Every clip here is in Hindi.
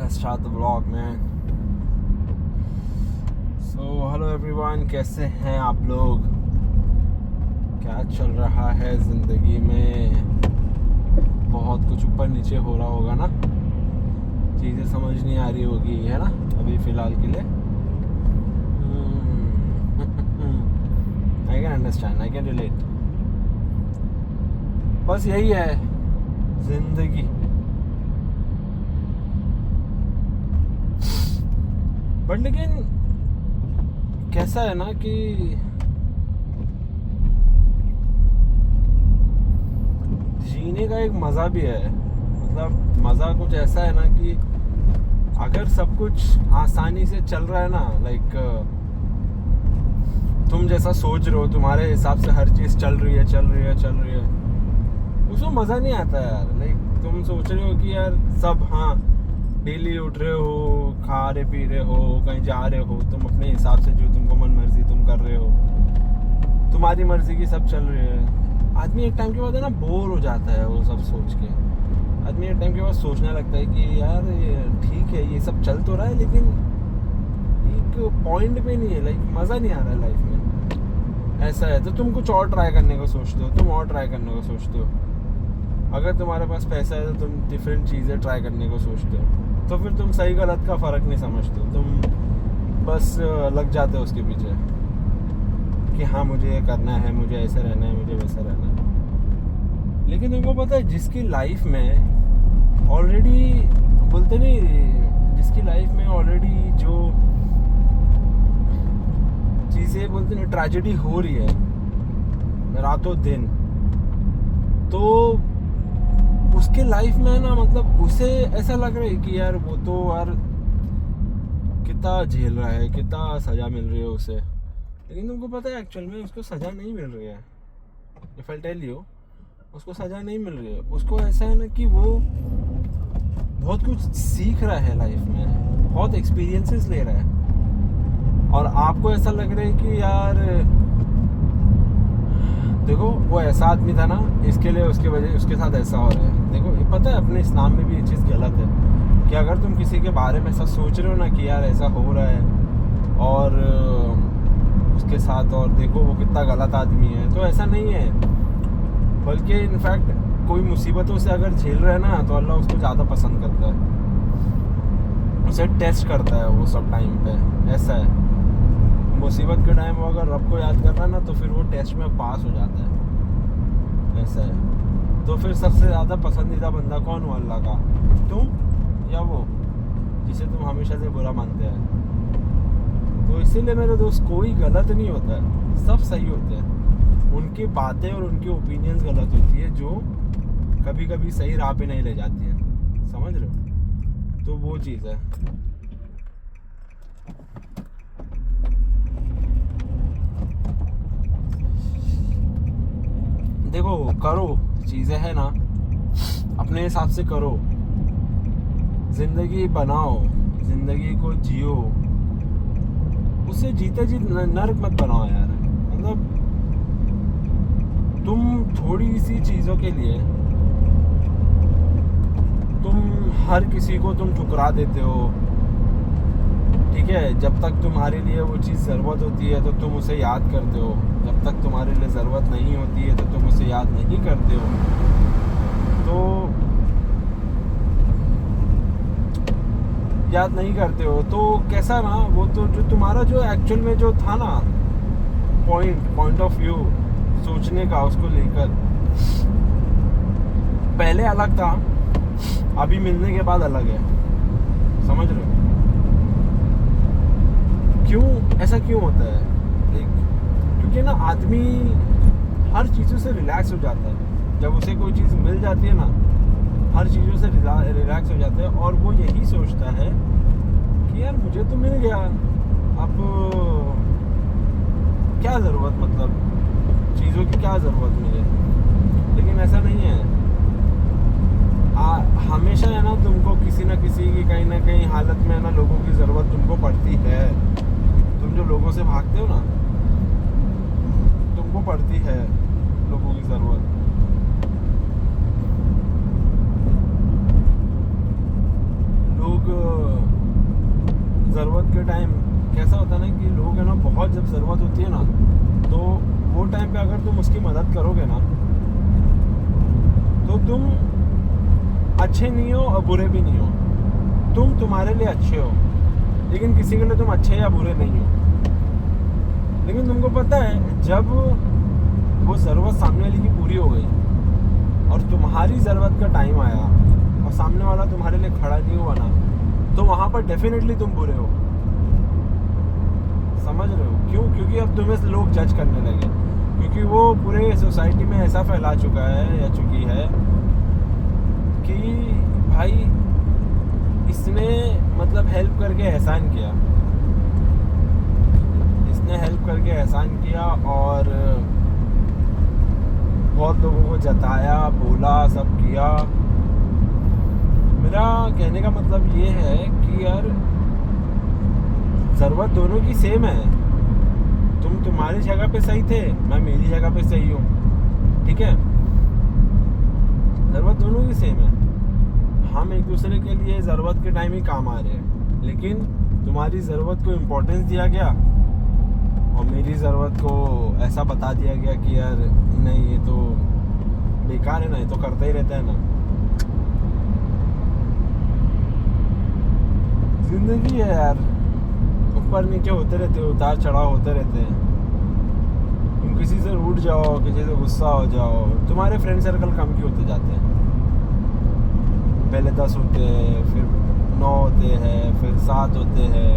start the vlog, man. So hello everyone, कैसे हैं आप लोग? क्या चल रहा है ज़िंदगी में? बहुत कुछ ऊपर नीचे हो रहा होगा ना, चीज़ें समझ नहीं आ रही होगी, है ना, अभी फ़िलहाल के लिए. I can understand, I can relate. बस यही है ज़िंदगी. बट लेकिन कैसा है ना कि जीने का एक मज़ा भी है. मतलब मज़ा कुछ ऐसा है ना कि अगर सब कुछ आसानी से चल रहा है ना, लाइक तुम जैसा सोच रहे हो, तुम्हारे हिसाब से हर चीज़ चल रही है, उसमें मज़ा नहीं आता यार. लाइक तुम सोच रहे हो कि यार सब, हाँ, डेली उठ रहे हो, खा रहे पी रहे हो, कहीं जा रहे हो, तुम अपने हिसाब से जो तुमको मन मर्जी तुम कर रहे हो, तुम्हारी मर्जी की सब चल रही है. आदमी एक टाइम के बाद है ना बोर हो जाता है वो सब सोच के. आदमी एक टाइम के बाद सोचने लगता है कि यार ये ठीक है, ये सब चल तो रहा है, लेकिन एक पॉइंट पे नहीं है, लाइक मज़ा नहीं आ रहा है लाइफ में. ऐसा है तो तुम कुछ और ट्राई करने को सोचते हो, तुम और ट्राई करने को सोचते हो. अगर तुम्हारे पास पैसा है तो तुम डिफरेंट चीज़ें ट्राई करने को सोचते हो. तो फिर तुम सही गलत का फ़र्क नहीं समझते, तुम बस लग जाते हो उसके पीछे कि हाँ मुझे ये करना है, मुझे ऐसा रहना है, मुझे वैसा रहना है. लेकिन तुमको पता है जिसकी लाइफ में ऑलरेडी, बोलते नहीं, जिसकी लाइफ में ऑलरेडी जो चीज़ें बोलते नहीं ट्रेजेडी हो रही है रातों दिन, तो उसके लाइफ में ना, मतलब उसे ऐसा लग रहा है कि यार वो तो यार कितना झेल रहा है, कितना सज़ा मिल रही है उसे. लेकिन तुमको पता है एक्चुअल में उसको सज़ा नहीं मिल रही है. इफ आई टेल यू, उसको सज़ा नहीं मिल रही है. उसको ऐसा है ना कि वो बहुत कुछ सीख रहा है लाइफ में, बहुत एक्सपीरियंसेस ले रहा है. और आपको ऐसा लग रहा है कि यार देखो वो ऐसा आदमी था ना, इसके लिए उसके वजह उसके साथ ऐसा हो रहा है. देखो ये पता है अपने इस्लाम में भी ये चीज़ गलत है कि अगर तुम किसी के बारे में ऐसा सोच रहे हो ना कि यार ऐसा हो रहा है और उसके साथ, और देखो वो कितना गलत आदमी है, तो ऐसा नहीं है. बल्कि इनफैक्ट कोई मुसीबतों से अगर झेल रहा है ना, तो अल्लाह उसको ज़्यादा पसंद करता है, उसे टेस्ट करता है वो सब टाइम पे. ऐसा है, मुसीबत के टाइम वो अगर रब को याद कर रहा है ना, तो फिर वो टेस्ट में पास हो जाता है. ऐसा है. तो फिर सबसे ज़्यादा पसंदीदा बंदा कौन हुआ अल्लाह का, तुम या वो जिसे तुम हमेशा से बुरा मानते हैं? तो इसीलिए मेरे दोस्त कोई गलत नहीं होता है, सब सही होते हैं. उनकी बातें और उनकी ओपिनियंस गलत होती है जो कभी कभी सही राह पे नहीं ले जाती हैं. समझ रहे हो? तो वो चीज़ है. देखो करो चीज़ें है ना, अपने हिसाब से करो, ज़िंदगी बनाओ, ज़िंदगी को जियो. उससे जीते जी नर्क मत बनाओ यार. मतलब तुम थोड़ी सी चीज़ों के लिए तुम हर किसी को तुम ठुकरा देते हो. ठीक है, जब तक तुम्हारे लिए वो चीज़ ज़रूरत होती है तो तुम उसे याद करते हो, जब तक तुम्हारे लिए ज़रूरत नहीं होती है तो तुम उसे याद नहीं करते हो. तो याद नहीं करते हो तो कैसा ना, वो तो जो तुम्हारा जो एक्चुअल में जो था ना पॉइंट ऑफ व्यू सोचने का, उसको लेकर पहले अलग था, अभी मिलने के बाद अलग है. समझ रहे हो? क्यों ऐसा क्यों होता है? क्योंकि ना आदमी हर चीज़ों से रिलैक्स हो जाता है. जब उसे कोई चीज़ मिल जाती है ना, हर चीज़ों से रिलैक्स हो जाता है, और वो यही सोचता है कि यार मुझे तो मिल गया, अब क्या ज़रूरत, मतलब चीज़ों की क्या ज़रूरत मुझे. लेकिन ऐसा नहीं है. हमेशा है ना तुमको किसी ना किसी की कहीं ना कहीं हालत में ना लोगों की ज़रूरत तुमको पड़ती है. तुम जो लोगों से भागते हो ना, तुमको पड़ती है लोगों की ज़रूरत. लोग के टाइम कैसा होता है ना कि लोग है ना बहुत जब ज़रूरत होती है ना तो वो टाइम पे अगर तुम उसकी मदद करोगे ना तो तुम अच्छे नहीं हो और बुरे भी नहीं हो। तुम तुम्हारे लिए अच्छे हो लेकिन किसी के लिए तुम अच्छे या बुरे नहीं हो। लेकिन तुमको पता है जब वो ज़रूरत सामने वाले की पूरी हो गई और तुम्हारी ज़रूरत का टाइम आया और सामने वाला तुम्हारे लिए खड़ा नहीं हुआ ना तो वहाँ पर डेफिनेटली तुम बुरे हो। समझ रहे हो क्यों? क्योंकि अब तुम्हें लोग जज करने लगे, क्योंकि वो पूरे सोसाइटी में ऐसा फैला चुका है या चुकी है कि भाई इसने मतलब हेल्प करके एहसान किया, इसने हेल्प करके एहसान किया और बहुत लोगों को जताया, बोला, सब किया। मेरा कहने का मतलब ये है कि यार ज़रूरत दोनों की सेम है। तुम तुम्हारी जगह पे सही थे, मैं मेरी जगह पे सही हूँ, ठीक है? ज़रूरत दोनों की सेम है। हम एक दूसरे के लिए ज़रूरत के टाइम ही काम आ रहे हैं, लेकिन तुम्हारी ज़रूरत को इम्पोर्टेंस दिया गया और मेरी ज़रूरत को ऐसा बता दिया गया कि यार नहीं ये तो बेकार है ना, ये तो करता ही रहता है ना। जिंदगी है यार, ऊपर नीचे होते रहते हैं, उतार चढ़ाव होते रहते हैं। तुम किसी से रूठ जाओ, किसी से गुस्सा हो जाओ, तुम्हारे फ्रेंड सर्कल कम क्यों होते जाते हैं? पहले 10 होते हैं, फिर 9 होते हैं, फिर 7 होते हैं,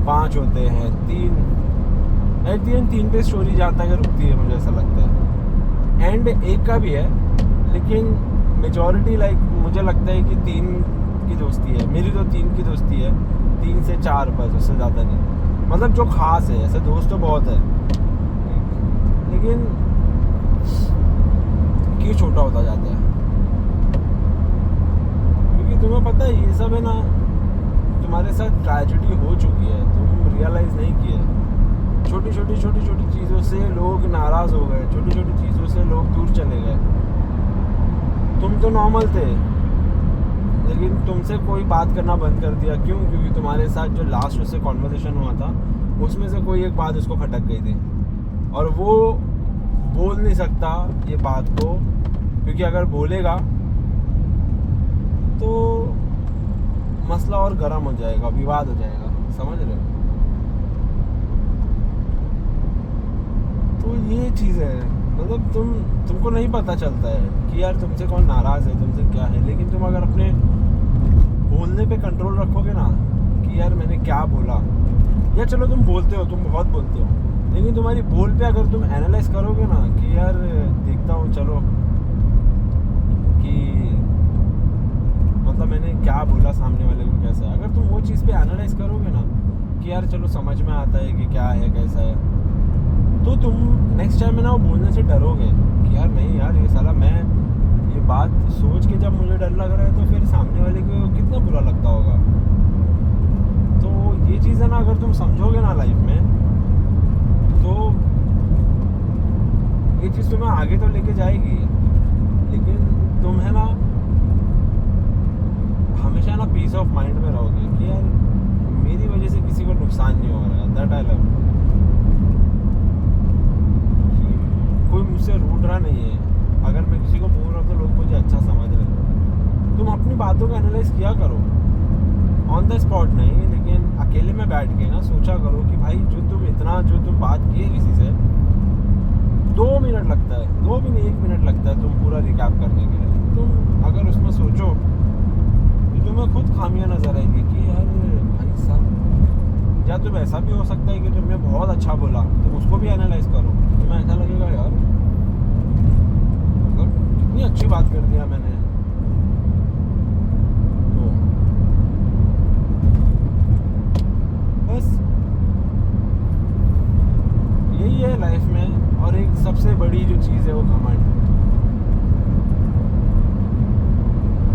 5 होते हैं, 3 एट दी एंड 3 पे स्टोरी जहाँ तक रुकती है मुझे ऐसा लगता है। एंड एक का भी है लेकिन मेजॉरिटी लाइक मुझे लगता है कि 3 की दोस्ती है। मेरी तो 3 की दोस्ती है, 3 से 4 बस, उससे ज़्यादा नहीं। मतलब जो खास है, ऐसे दोस्त तो बहुत है लेकिन क्यों छोटा होता जाता है? क्योंकि तुम्हें पता है ये सब है ना, तुम्हारे साथ ट्रेजेडी हो चुकी है, तुम रियलाइज़ नहीं किए। छोटी छोटी चीज़ों से लोग नाराज़ हो गए, छोटी छोटी चीज़ों से लोग दूर चले गए। तुम तो नॉर्मल थे लेकिन तुमसे कोई बात करना बंद कर दिया। क्यों? क्योंकि तुम्हारे साथ जो लास्ट उससे कॉन्वर्सेशन हुआ था उसमें से कोई एक बात उसको खटक गई थी और वो बोल नहीं सकता ये बात को, क्योंकि अगर बोलेगा तो मसला और गर्म हो जाएगा, विवाद हो जाएगा। समझ रहे हो? तो ये चीज़ है, मतलब तुमको नहीं पता चलता है कि यार तुमसे कौन नाराज़ है, तुमसे क्या है। लेकिन तुम अगर अपने बोलने पे कंट्रोल रखोगे ना कि यार मैंने क्या बोला, या चलो तुम बोलते हो, तुम बहुत बोलते हो, लेकिन तुम्हारी बोल पे अगर तुम एनालाइज करोगे ना कि यार देखता हूँ चलो कि मतलब मैंने क्या बोला सामने वाले को कैसा है, अगर तुम वो चीज़ पे एनालाइज करोगे ना कि यार चलो समझ में आता है कि क्या है कैसा है, तो तुम नेक्स्ट टाइम में ना वो बोलने से डरोगे कि यार नहीं यार ये साला, मैं ये बात सोच के जब मुझे डर लग रहा है तो फिर सामने वाले को कितना बुरा लगता होगा। तो ये चीज़ है ना, अगर तुम समझोगे ना लाइफ में तो ये चीज़ तुम्हें आगे तो लेके जाएगी, लेकिन तुम है ना हमेशा ना पीस ऑफ माइंड में रहोगे कि यार मेरी वजह से किसी को नुकसान नहीं हो रहा है। That I love. कोई मुझसे रूठ रहा नहीं है, अगर मैं किसी को बोल रहा हूँ तो लोग मुझे अच्छा समझ रहे हैं। तुम अपनी बातों को एनालाइज किया करो, ऑन द स्पॉट नहीं, लेकिन अकेले में बैठ के ना सोचा करो कि भाई जो तुम बात किए किसी से 2 मिनट लगता है, 2 भी नहीं 1 मिनट लगता है तुम पूरा रिकैप करने के लिए। तुम अगर उसमें सोचो तो तुम्हें खुद खामियां नजर आएगी कि यार भाई साहब, या तुम ऐसा भी हो सकता है कि तुमने बहुत अच्छा बोला, तुम उसको भी एनालाइज करो, तुम्हें ऐसा लगेगा यार कितनी अच्छी बात कर दिया मैंने। तो बस यही है लाइफ में। और एक सबसे बड़ी जो चीज़ है वो घमंड।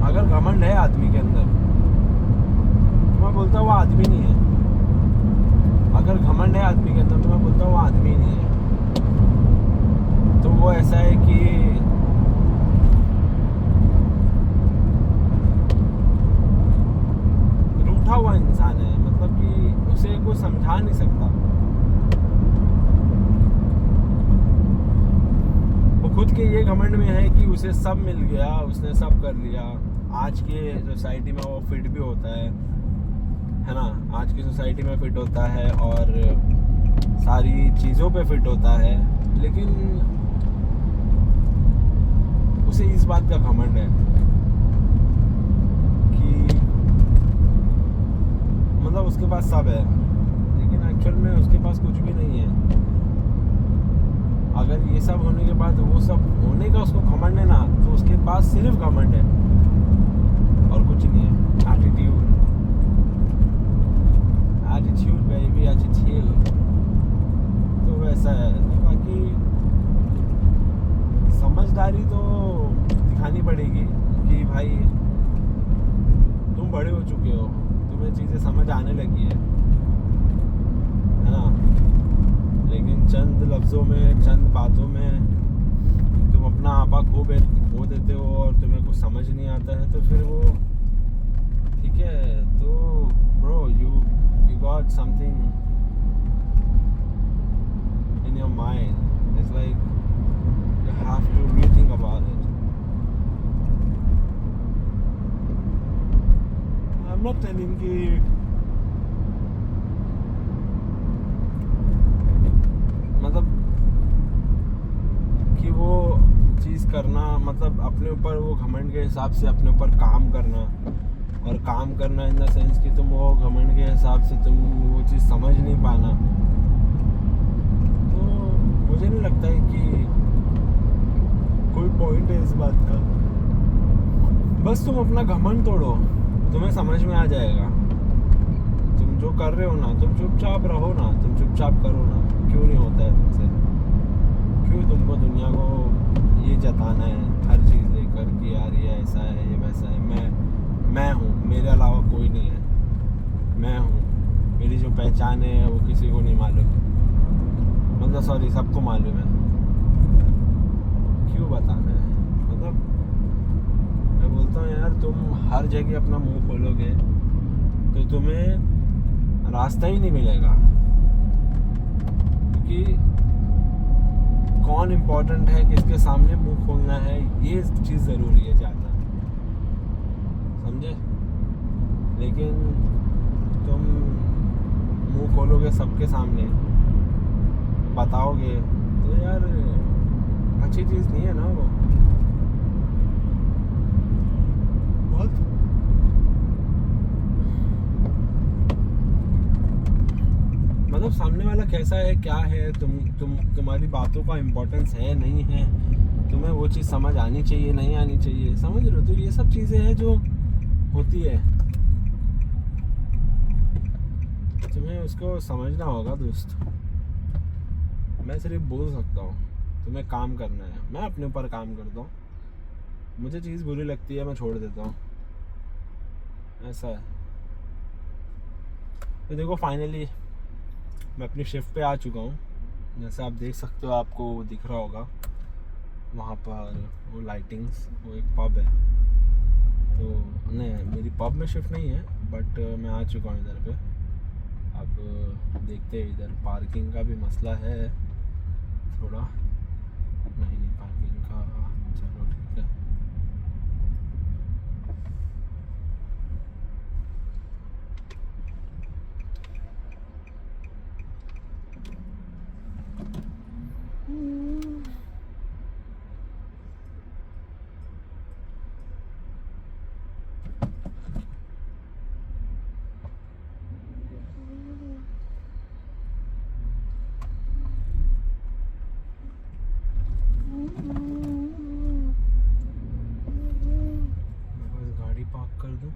अगर घमंड है आदमी के अंदर तो मैं बोलता हूँ वो आदमी नहीं है। अगर घमंड है आदमी के अंदर तो मैं बोलता हूँ वो आदमी नहीं है। तो वो ऐसा है कि रूठा हुआ इंसान है, मतलब कि कोई समझा नहीं सकता। वो खुद के ये घमंड में है कि उसे सब मिल गया, उसने सब कर लिया। आज के सोसाइटी में वो फिट भी होता है ना, आज की सोसाइटी में फिट होता है और सारी चीज़ों पे फिट होता है, लेकिन उसे इस बात का घमंड है कि मतलब उसके पास सब है, लेकिन एक्चुअल में उसके पास कुछ भी नहीं है। अगर ये सब होने के बाद वो सब होने का उसको घमंड है ना, तो उसके पास सिर्फ घमंड है और कुछ नहीं है। Attitude baby, attitude. तो वैसा है। बाकी समझदारी तो दिखानी पड़ेगी कि भाई तुम बड़े हो चुके हो, तुम्हें चीज़ें समझ आने लगी है ना। लेकिन चंद लफ्ज़ों में, चंद बातों में तुम अपना आपा खो देते हो और तुम्हें कुछ समझ नहीं आता है, तो फिर वो ठीक है। तो bro, you got something in your mind, it's like you have to rethink about it. I'm not telling कि मतलब कि वो चीज़ करना, मतलब अपने ऊपर वो घमंड के हिसाब से अपने ऊपर काम करना, और काम करना इन द सेंस कि तुम वो घमंड के हिसाब से तुम वो चीज़ समझ नहीं पाना। तो मुझे नहीं लगता है कि कोई पॉइंट है इस बात का। बस तुम अपना घमंड तोड़ो, तुम्हें समझ में आ जाएगा। तुम जो कर रहे हो ना, तुम चुपचाप रहो ना, तुम चुपचाप करो ना। क्यों नहीं होता है तुमसे? क्यों तुमको दुनिया को ये जताना है हर चीज़ लेकर कि यार ये ऐसा है, ये वैसा है। मैं हूँ, मेरे अलावा कोई नहीं है। मैं हूँ, मेरी जो पहचान है वो किसी को नहीं मालूम, मतलब सॉरी, सबको मालूम है। क्यों बताना है? मतलब मैं बोलता हूँ यार, तुम हर जगह अपना मुंह खोलोगे तो तुम्हें रास्ता ही नहीं मिलेगा, क्योंकि कौन इम्पोर्टेंट है, किसके सामने मुंह खोलना है, ये चीज़ ज़रूरी है जानना, समझे? लेकिन तुम मुंह खोलोगे सबके सामने, बताओगे, तो यार अच्छी चीज़ नहीं है ना वो। बहुत मतलब सामने वाला कैसा है, क्या है, तुम्हारी बातों का इम्पोर्टेंस है, नहीं है, तुम्हें वो चीज़ समझ आनी चाहिए, नहीं आनी चाहिए, समझ रहे हो? तो ये सब चीज़ें हैं जो होती है, तुम्हें उसको समझना होगा दोस्त। मैं सिर्फ बोल सकता हूँ, तुम्हें काम करना है। मैं अपने ऊपर काम करता हूँ, मुझे चीज़ बुरी लगती है मैं छोड़ देता हूँ, ऐसा है। तो देखो फाइनली मैं अपनी शिफ्ट पे आ चुका हूँ। जैसे आप देख सकते हो, आपको दिख रहा होगा वहाँ पर वो लाइटिंग्स, वो एक पब है। तो नहीं, मेरी पब में शिफ्ट नहीं है, बट मैं आ चुका हूँ इधर पे। अब देखते हैं, इधर पार्किंग का भी मसला है थोड़ा। नहीं पार्किंग का, चलो ठीक है। कर दूं।